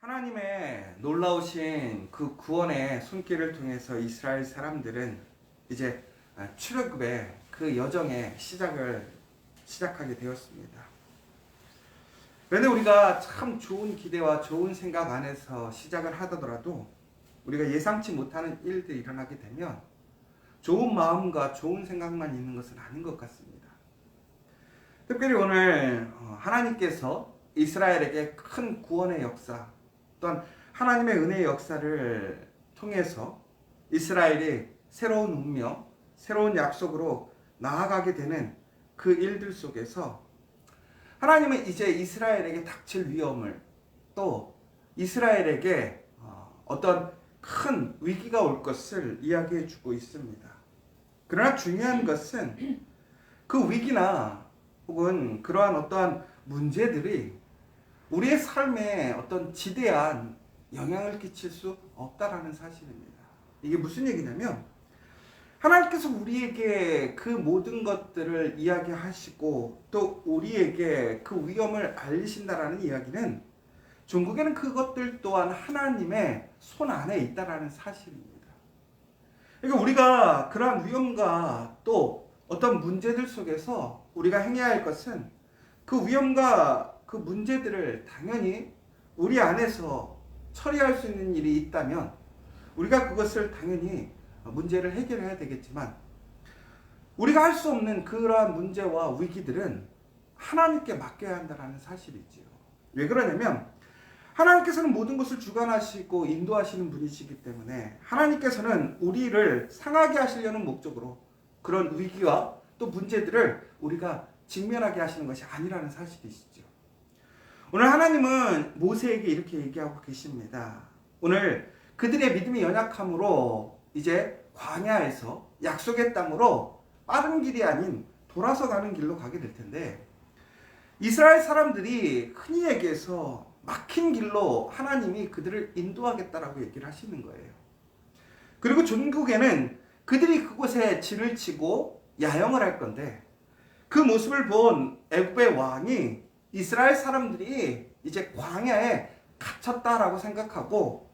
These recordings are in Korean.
하나님의 놀라우신 그 구원의 손길을 통해서 이스라엘 사람들은 이제 출애굽의 그 여정의 시작하게 되었습니다. 그런데 우리가 참 좋은 기대와 좋은 생각 안에서 시작을 하더라도 우리가 예상치 못하는 일들이 일어나게 되면 좋은 마음과 좋은 생각만 있는 것은 아닌 것 같습니다. 특별히 오늘 하나님께서 이스라엘에게 큰 구원의 역사 또한 하나님의 은혜의 역사를 통해서 이스라엘이 새로운 운명, 새로운 약속으로 나아가게 되는 그 일들 속에서 하나님은 이제 이스라엘에게 닥칠 위험을 또 이스라엘에게 어떤 큰 위기가 올 것을 이야기해 주고 있습니다. 그러나 중요한 것은 그 위기나 혹은 그러한 어떠한 문제들이 우리의 삶에 어떤 지대한 영향을 끼칠 수 없다라는 사실입니다. 이게 무슨 얘기냐면 하나님께서 우리에게 그 모든 것들을 이야기하시고 또 우리에게 그 위험을 알리신다라는 이야기는 종국에는 그것들 또한 하나님의 손 안에 있다라는 사실입니다. 그러니까 우리가 그러한 위험과 또 어떤 문제들 속에서 우리가 행해야 할 것은 그 위험과 그 문제들을 당연히 우리 안에서 처리할 수 있는 일이 있다면 우리가 그것을 당연히 문제를 해결해야 되겠지만 우리가 할 수 없는 그러한 문제와 위기들은 하나님께 맡겨야 한다는 사실이지요. 왜 그러냐면 하나님께서는 모든 것을 주관하시고 인도하시는 분이시기 때문에 하나님께서는 우리를 상하게 하시려는 목적으로 그런 위기와 또 문제들을 우리가 직면하게 하시는 것이 아니라는 사실이시죠. 오늘 하나님은 모세에게 이렇게 얘기하고 계십니다. 오늘 그들의 믿음이 연약함으로 이제 광야에서 약속의 땅으로 빠른 길이 아닌 돌아서 가는 길로 가게 될 텐데 이스라엘 사람들이 흔히 얘기해서 막힌 길로 하나님이 그들을 인도하겠다라고 얘기를 하시는 거예요. 그리고 종국에는 그들이 그곳에 진을 치고 야영을 할 건데 그 모습을 본 애굽의 왕이 이스라엘 사람들이 이제 광야에 갇혔다라고 생각하고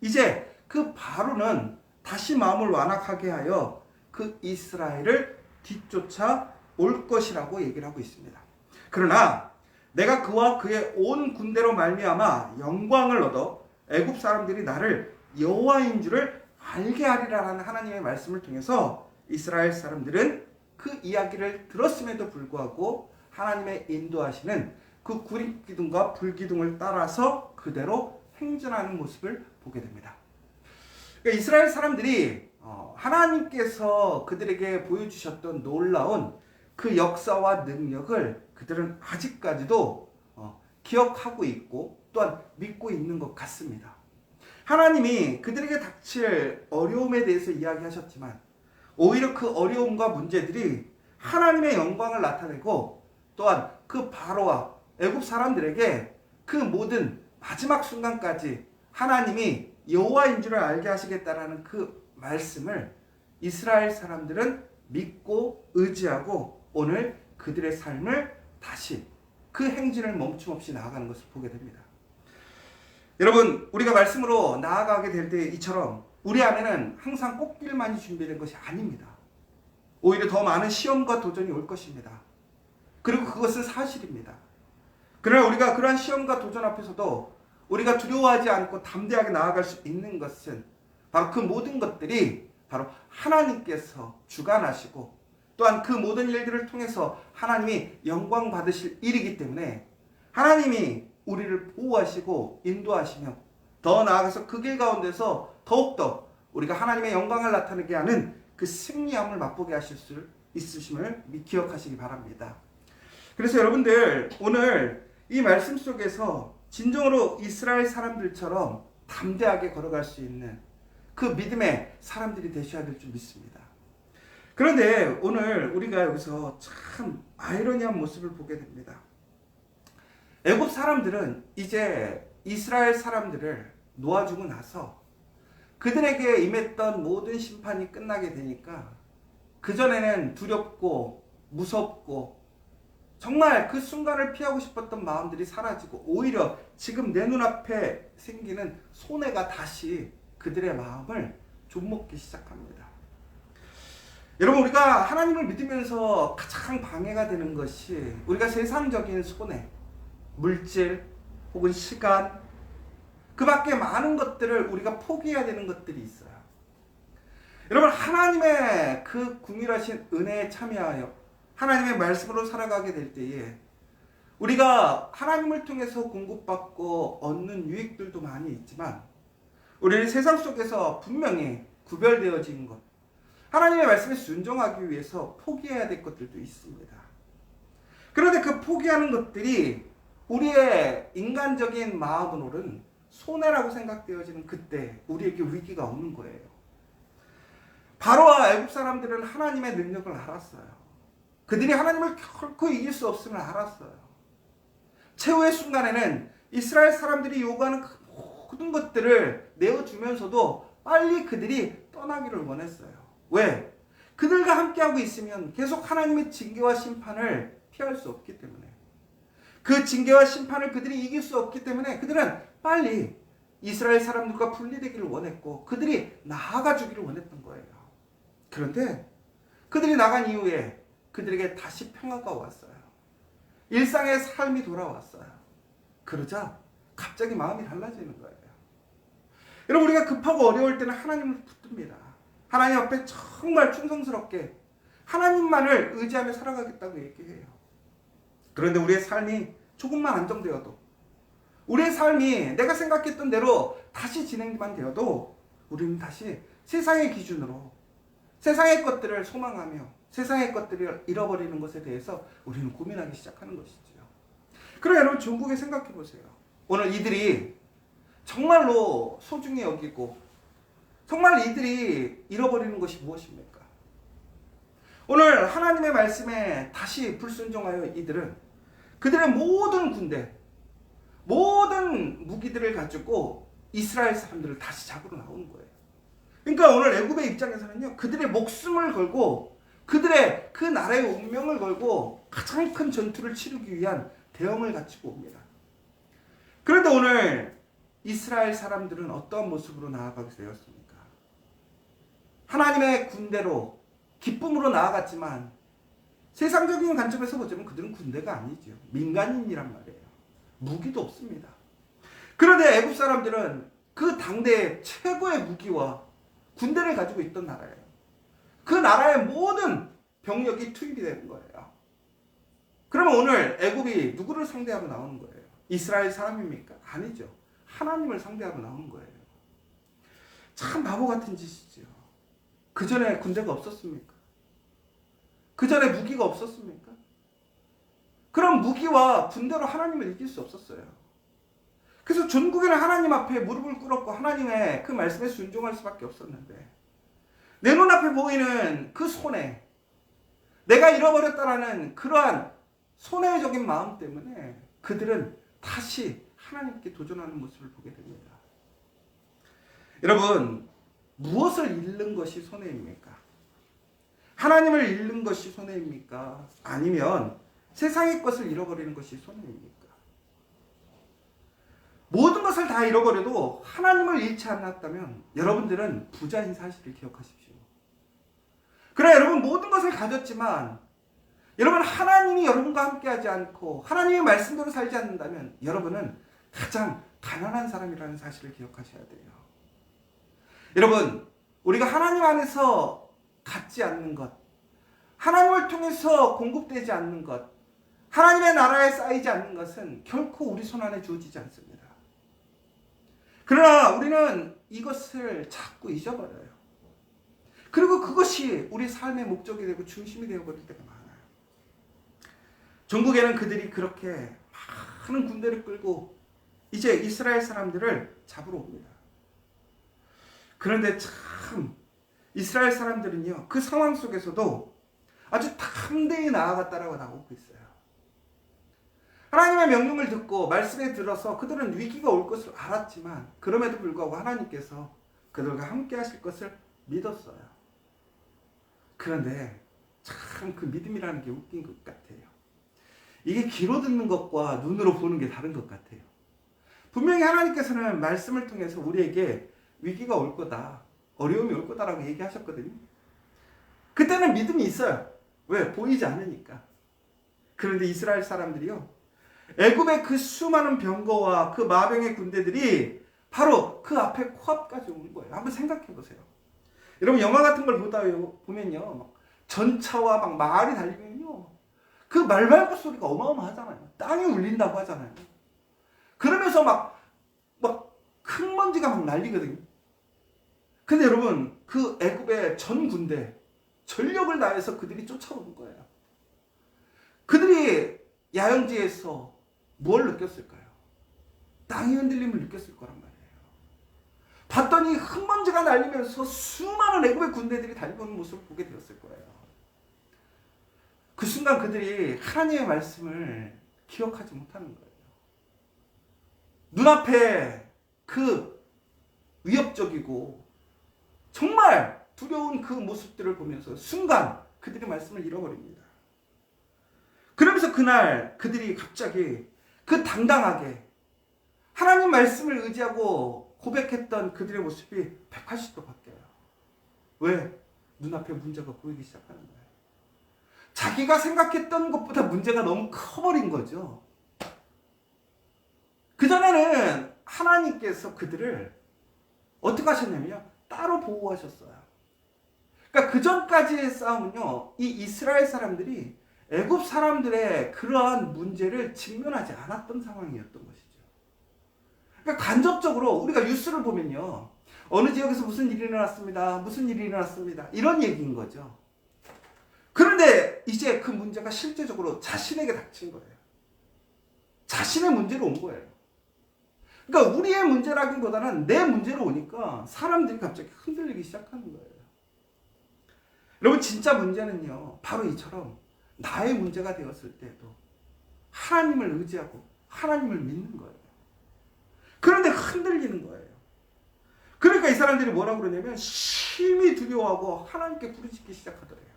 이제 그 바로는 다시 마음을 완악하게 하여 그 이스라엘을 뒤쫓아 올 것이라고 얘기를 하고 있습니다. 그러나 내가 그와 그의 온 군대로 말미암아 영광을 얻어 애굽 사람들이 나를 여호와인 줄을 알게 하리라라는 하나님의 말씀을 통해서 이스라엘 사람들은 그 이야기를 들었음에도 불구하고 하나님의 인도하시는 그 구릿기둥과 불기둥을 따라서 그대로 행진하는 모습을 보게 됩니다. 그러니까 이스라엘 사람들이 하나님께서 그들에게 보여주셨던 놀라운 그 역사와 능력을 그들은 아직까지도 기억하고 있고 또한 믿고 있는 것 같습니다. 하나님이 그들에게 닥칠 어려움에 대해서 이야기하셨지만 오히려 그 어려움과 문제들이 하나님의 영광을 나타내고 또한 그 바로와 애굽 사람들에게 그 모든 마지막 순간까지 하나님이 여호와인 줄을 알게 하시겠다라는 그 말씀을 이스라엘 사람들은 믿고 의지하고 오늘 그들의 삶을 다시 그 행진을 멈춤없이 나아가는 것을 보게 됩니다. 여러분, 우리가 말씀으로 나아가게 될 때 이처럼 우리 안에는 항상 꽃길만이 준비된 것이 아닙니다. 오히려 더 많은 시험과 도전이 올 것입니다. 그리고 그것은 사실입니다. 그러나 우리가 그러한 시험과 도전 앞에서도 우리가 두려워하지 않고 담대하게 나아갈 수 있는 것은 바로 그 모든 것들이 바로 하나님께서 주관하시고 또한 그 모든 일들을 통해서 하나님이 영광 받으실 일이기 때문에 하나님이 우리를 보호하시고 인도하시며 더 나아가서 그 길 가운데서 더욱더 우리가 하나님의 영광을 나타내게 하는 그 승리함을 맛보게 하실 수 있으심을 기억하시기 바랍니다. 그래서 여러분들 오늘 이 말씀 속에서 진정으로 이스라엘 사람들처럼 담대하게 걸어갈 수 있는 그 믿음의 사람들이 되셔야 될 줄 믿습니다. 그런데 오늘 우리가 여기서 참 아이러니한 모습을 보게 됩니다. 애굽 사람들은 이제 이스라엘 사람들을 놓아주고 나서 그들에게 임했던 모든 심판이 끝나게 되니까 그전에는 두렵고 무섭고 정말 그 순간을 피하고 싶었던 마음들이 사라지고 오히려 지금 내 눈앞에 생기는 손해가 다시 그들의 마음을 좀먹기 시작합니다. 여러분, 우리가 하나님을 믿으면서 가장 방해가 되는 것이 우리가 세상적인 손해, 물질 혹은 시간, 그 밖에 많은 것들을 우리가 포기해야 되는 것들이 있어요. 여러분, 하나님의 그 궁일하신 은혜에 참여하여 하나님의 말씀으로 살아가게 될 때에 우리가 하나님을 통해서 공급받고 얻는 유익들도 많이 있지만 우리는 세상 속에서 분명히 구별되어진 것, 하나님의 말씀에 순종하기 위해서 포기해야 될 것들도 있습니다. 그런데 그 포기하는 것들이 우리의 인간적인 마음으로는 손해라고 생각되어지는 그때 우리에게 위기가 오는 거예요. 바로와 애굽 사람들은 하나님의 능력을 알았어요. 그들이 하나님을 결코 이길 수 없음을 알았어요. 최후의 순간에는 이스라엘 사람들이 요구하는 그 모든 것들을 내어주면서도 빨리 그들이 떠나기를 원했어요. 왜? 그들과 함께하고 있으면 계속 하나님의 징계와 심판을 피할 수 없기 때문에, 그 징계와 심판을 그들이 이길 수 없기 때문에 그들은 빨리 이스라엘 사람들과 분리되기를 원했고 그들이 나아가 주기를 원했던 거예요. 그런데 그들이 나간 이후에 그들에게 다시 평화가 왔어요. 일상의 삶이 돌아왔어요. 그러자 갑자기 마음이 달라지는 거예요. 여러분, 우리가 급하고 어려울 때는 하나님을 붙듭니다. 하나님 앞에 정말 충성스럽게 하나님만을 의지하며 살아가겠다고 얘기해요. 그런데 우리의 삶이 조금만 안정되어도, 우리의 삶이 내가 생각했던 대로 다시 진행만 되어도 우리는 다시 세상의 기준으로 세상의 것들을 소망하며 세상의 것들을 잃어버리는 것에 대해서 우리는 고민하기 시작하는 것이죠. 그럼 여러분, 중국에 생각해 보세요. 오늘 이들이 정말로 소중히 여기고 정말 이들이 잃어버리는 것이 무엇입니까? 오늘 하나님의 말씀에 다시 불순종하여 이들은 그들의 모든 군대, 모든 무기들을 가지고 이스라엘 사람들을 다시 잡으러 나오는 거예요. 그러니까 오늘 애굽의 입장에서는요, 그들의 목숨을 걸고 그들의 그 나라의 운명을 걸고 가장 큰 전투를 치르기 위한 대응을 갖추고 옵니다. 그런데 오늘 이스라엘 사람들은 어떠한 모습으로 나아가게 되었습니까? 하나님의 군대로 기쁨으로 나아갔지만 세상적인 관점에서 보자면 그들은 군대가 아니죠. 민간인이란 말이에요. 무기도 없습니다. 그런데 애굽 사람들은 그 당대의 최고의 무기와 군대를 가지고 있던 나라예요. 그 나라의 모든 병력이 투입이 되는 거예요. 그러면 오늘 애굽이 누구를 상대하러 나오는 거예요? 이스라엘 사람입니까? 아니죠. 하나님을 상대하러 나오는 거예요. 참 바보 같은 짓이죠. 그 전에 군대가 없었습니까? 그 전에 무기가 없었습니까? 그럼 무기와 군대로 하나님을 이길 수 없었어요. 그래서 전국에는 하나님 앞에 무릎을 꿇었고 하나님의 그 말씀에 순종할 수밖에 없었는데, 내 눈앞에 보이는 그 손해, 내가 잃어버렸다라는 그러한 손해적인 마음 때문에 그들은 다시 하나님께 도전하는 모습을 보게 됩니다. 여러분, 무엇을 잃는 것이 손해입니까? 하나님을 잃는 것이 손해입니까? 아니면 세상의 것을 잃어버리는 것이 손해입니까? 모든 것을 다 잃어버려도 하나님을 잃지 않았다면 여러분들은 부자인 사실을 기억하십시오. 그래, 여러분 모든 것을 가졌지만 여러분 하나님이 여러분과 함께하지 않고 하나님의 말씀대로 살지 않는다면 여러분은 가장 가난한 사람이라는 사실을 기억하셔야 돼요. 여러분, 우리가 하나님 안에서 갖지 않는 것, 하나님을 통해서 공급되지 않는 것, 하나님의 나라에 쌓이지 않는 것은 결코 우리 손 안에 주어지지 않습니다. 그러나 우리는 이것을 자꾸 잊어버려요. 그리고 그것이 우리 삶의 목적이 되고 중심이 되어버릴 때가 많아요. 전국에는 그들이 그렇게 많은 군대를 끌고 이제 이스라엘 사람들을 잡으러 옵니다. 그런데 참 이스라엘 사람들은요, 그 상황 속에서도 아주 담대히 나아갔다라고 나오고 있어요. 하나님의 명령을 듣고 말씀에 들어서 그들은 위기가 올 것을 알았지만 그럼에도 불구하고 하나님께서 그들과 함께 하실 것을 믿었어요. 그런데 참 그 믿음이라는 게 웃긴 것 같아요. 이게 귀로 듣는 것과 눈으로 보는 게 다른 것 같아요. 분명히 하나님께서는 말씀을 통해서 우리에게 위기가 올 거다, 어려움이 올 거다라고 얘기하셨거든요. 그때는 믿음이 있어요. 왜? 보이지 않으니까. 그런데 이스라엘 사람들이요, 애굽의 그 수많은 병거와 그 마병의 군대들이 바로 그 앞에 코앞까지 온 거예요. 한번 생각해 보세요. 여러분 영화 같은 걸 보면요, 막 전차와 막 말이 달리면요, 그 말발굽 소리가 어마어마하잖아요. 땅이 울린다고 하잖아요. 그러면서 막 흙먼지가 막 날리거든요. 근데 여러분, 그 애굽의 전 군대 전력을 다해서 그들이 쫓아오는 거예요. 그들이 야영지에서 뭘 느꼈을까요? 땅이 흔들림을 느꼈을 거란 말이에요. 봤더니 흙먼지가 날리면서 수많은 애굽의 군대들이 달려오는 모습을 보게 되었을 거예요. 그 순간 그들이 하나님의 말씀을 기억하지 못하는 거예요. 눈앞에 그 위협적이고 정말 두려운 그 모습들을 보면서 순간 그들의 말씀을 잃어버립니다. 그러면서 그날 그들이 갑자기 그 당당하게 하나님 말씀을 의지하고 고백했던 그들의 모습이 180도 바뀌어요. 왜? 눈앞에 문제가 보이기 시작하는 거예요. 자기가 생각했던 것보다 문제가 너무 커버린 거죠. 그전에는 하나님께서 그들을 어떻게 하셨냐면요, 따로 보호하셨어요. 그러니까 그전까지의 싸움은요, 이 이스라엘 사람들이 애굽 사람들의 그러한 문제를 직면하지 않았던 상황이었던 것이죠. 그러니까 간접적으로 우리가 뉴스를 보면요, 어느 지역에서 무슨 일이 일어났습니다, 무슨 일이 일어났습니다, 이런 얘기인 거죠. 그런데 이제 그 문제가 실제적으로 자신에게 닥친 거예요. 자신의 문제로 온 거예요. 그러니까 우리의 문제라기보다는 내 문제로 오니까 사람들이 갑자기 흔들리기 시작하는 거예요. 여러분, 진짜 문제는요, 바로 이처럼 나의 문제가 되었을 때도 하나님을 의지하고 하나님을 믿는 거예요. 그런데 흔들리는 거예요. 그러니까 이 사람들이 뭐라고 그러냐면 심히 두려워하고 하나님께 부르짖기 시작하더래요.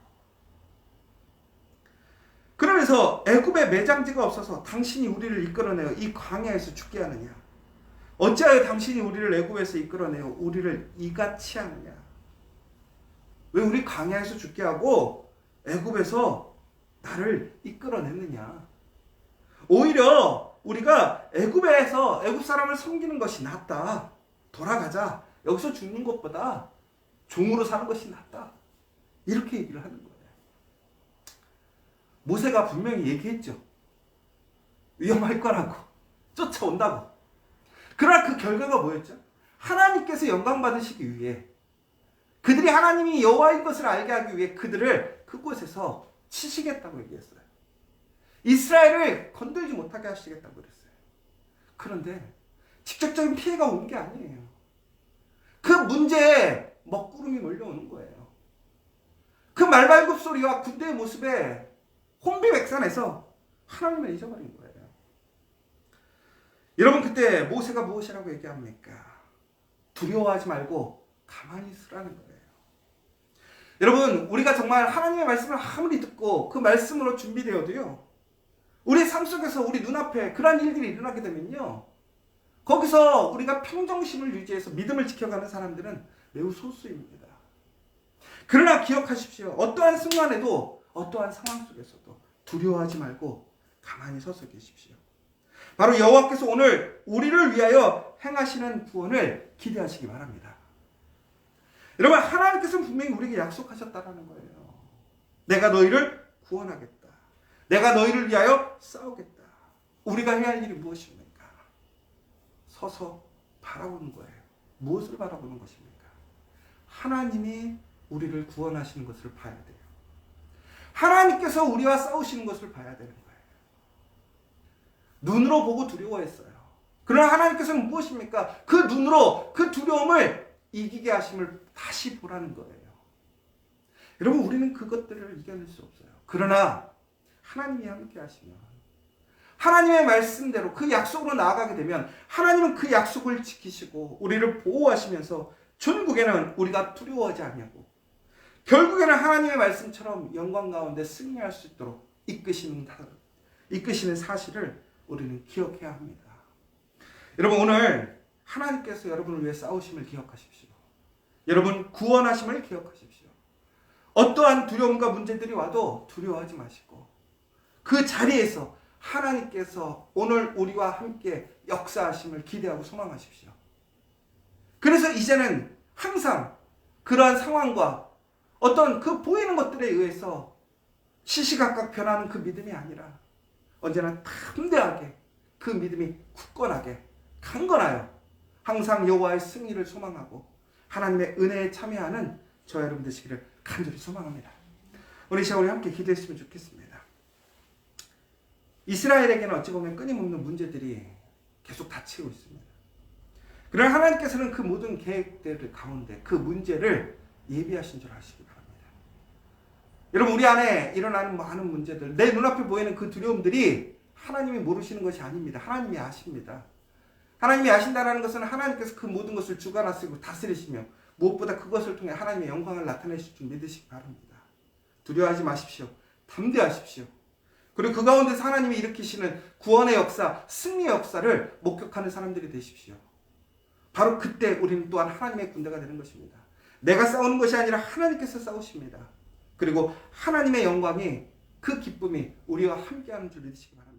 그러면서 애굽에 매장지가 없어서 당신이 우리를 이끌어내어 이 광야에서 죽게 하느냐? 어찌하여 당신이 우리를 애굽에서 이끌어내어 우리를 이같이 하느냐? 왜 우리 광야에서 죽게 하고 애굽에서 나를 이끌어냈느냐? 오히려 우리가 애굽에서 애굽 사람을 섬기는 것이 낫다. 돌아가자. 여기서 죽는 것보다 종으로 사는 것이 낫다. 이렇게 얘기를 하는 거예요. 모세가 분명히 얘기했죠. 위험할 거라고. 쫓아온다고. 그러나 그 결과가 뭐였죠? 하나님께서 영광 받으시기 위해, 그들이 하나님이 여호와인 것을 알게 하기 위해 그들을 그곳에서 치시겠다고 얘기했어요. 이스라엘을 건들지 못하게 하시겠다고 그랬어요. 그런데 직접적인 피해가 온 게 아니에요. 그 문제에 먹구름이 몰려오는 거예요. 그 말발굽 소리와 군대의 모습에 혼비백산해서 하나님을 잊어버린 거예요. 여러분, 그때 모세가 무엇이라고 얘기합니까? 두려워하지 말고 가만히 있으라는 거예요. 여러분, 우리가 정말 하나님의 말씀을 아무리 듣고 그 말씀으로 준비되어도요, 우리 삶 속에서 우리 눈앞에 그런 일들이 일어나게 되면요, 거기서 우리가 평정심을 유지해서 믿음을 지켜가는 사람들은 매우 소수입니다. 그러나 기억하십시오. 어떠한 순간에도, 어떠한 상황 속에서도 두려워하지 말고 가만히 서서 계십시오. 바로 여호와께서 오늘 우리를 위하여 행하시는 구원을 기대하시기 바랍니다. 여러분, 하나님께서는 분명히 우리에게 약속하셨다라는 거예요. 내가 너희를 구원하겠다. 내가 너희를 위하여 싸우겠다. 우리가 해야 할 일이 무엇입니까? 서서 바라보는 거예요. 무엇을 바라보는 것입니까? 하나님이 우리를 구원하시는 것을 봐야 돼요. 하나님께서 우리와 싸우시는 것을 봐야 되는 거예요. 눈으로 보고 두려워했어요. 그러나 하나님께서는 무엇입니까? 그 눈으로 그 두려움을 이기게 하심을 다시 보라는 거예요. 여러분, 우리는 그것들을 이겨낼 수 없어요. 그러나 하나님이 함께 하시면, 하나님의 말씀대로 그 약속으로 나아가게 되면 하나님은 그 약속을 지키시고 우리를 보호하시면서 전국에는 우리가 두려워하지 아니하고 결국에는 하나님의 말씀처럼 영광 가운데 승리할 수 있도록 이끄시는 이끄시는 사실을 우리는 기억해야 합니다. 여러분, 오늘 하나님께서 여러분을 위해 싸우심을 기억하십시오. 여러분 구원하심을 기억하십시오. 어떠한 두려움과 문제들이 와도 두려워하지 마시고 그 자리에서 하나님께서 오늘 우리와 함께 역사하심을 기대하고 소망하십시오. 그래서 이제는 항상 그러한 상황과 어떤 그 보이는 것들에 의해서 시시각각 변하는 그 믿음이 아니라 언제나 담대하게 그 믿음이 굳건하게 강건하여 항상 여호와의 승리를 소망하고 하나님의 은혜에 참여하는 저 여러분 되시기를 간절히 소망합니다. 우리 시간 우리 함께 기도했으면 좋겠습니다. 이스라엘에게는 어찌 보면 끊임없는 문제들이 계속 닥치고 있습니다. 그러나 하나님께서는 그 모든 계획들 가운데 그 문제를 예비하신 줄 아시기 바랍니다. 여러분, 우리 안에 일어나는 많은 문제들, 내 눈앞에 보이는 그 두려움들이 하나님이 모르시는 것이 아닙니다. 하나님이 아십니다. 하나님이 아신다는 것은 하나님께서 그 모든 것을 주관하시고 다스리시며 무엇보다 그것을 통해 하나님의 영광을 나타내실 줄 믿으시기 바랍니다. 두려워하지 마십시오. 담대하십시오. 그리고 그 가운데서 하나님이 일으키시는 구원의 역사, 승리의 역사를 목격하는 사람들이 되십시오. 바로 그때 우리는 또한 하나님의 군대가 되는 것입니다. 내가 싸우는 것이 아니라 하나님께서 싸우십니다. 그리고 하나님의 영광이 그 기쁨이 우리와 함께하는 줄 믿으시기 바랍니다.